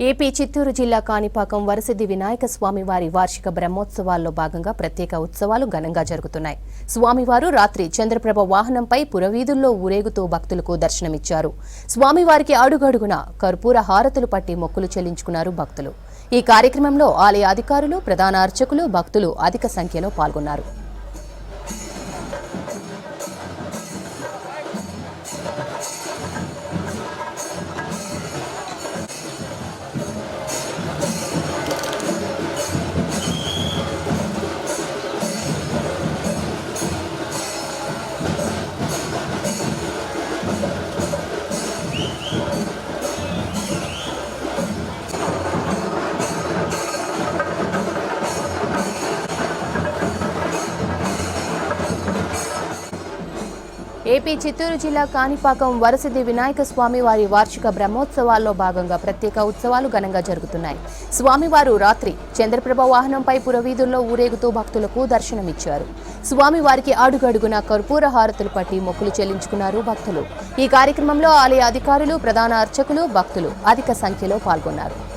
AP Chittoor జిల్లా కాణిపాకం వరసిద్ధి వినాయక స్వామివారి వార్షిక బ్రహ్మోత్సవాల్లో భాగంగా ప్రత్యేక ఉత్సవాలు ఘనంగా జరుగుతున్నాయి. స్వామివారు రాత్రి చంద్రప్రభ వాహనంపై పురవీధుల్లో ఊరేగుతూ భక్తులకు దర్శనమిచ్చారు. స్వామివారికి అడుగడుగున కర్పూర హారతులు పట్టి మొక్కులు చెల్లించుకున్నారు భక్తులు. ఈ కార్యక్రమంలో ఆలయ అధికారులు, ప్రధాన అర్చకులు, భక్తులు అధిక సంఖ్యలో పాల్గొన్నారు. ఏపీ చిత్తూరు జిల్లా కాణిపాకం వరసిద్ధి వినాయక స్వామివారి వార్షిక బ్రహ్మోత్సవాల్లో భాగంగా ప్రత్యేక ఉత్సవాలు ఘనంగా జరుగుతున్నాయి. స్వామివారు రాత్రి చంద్రప్రభ వాహనంపై పురవీధుల్లో ఊరేగుతూ భక్తులకు దర్శనమిచ్చారు. స్వామివారికి అడుగడుగున కర్పూర హారతులు పట్టి మొక్కులు చెల్లించుకున్నారు భక్తులు. ఈ కార్యక్రమంలో ఆలయ అధికారులు, ప్రధాన అర్చకులు, భక్తులు అధిక సంఖ్యలో పాల్గొన్నారు.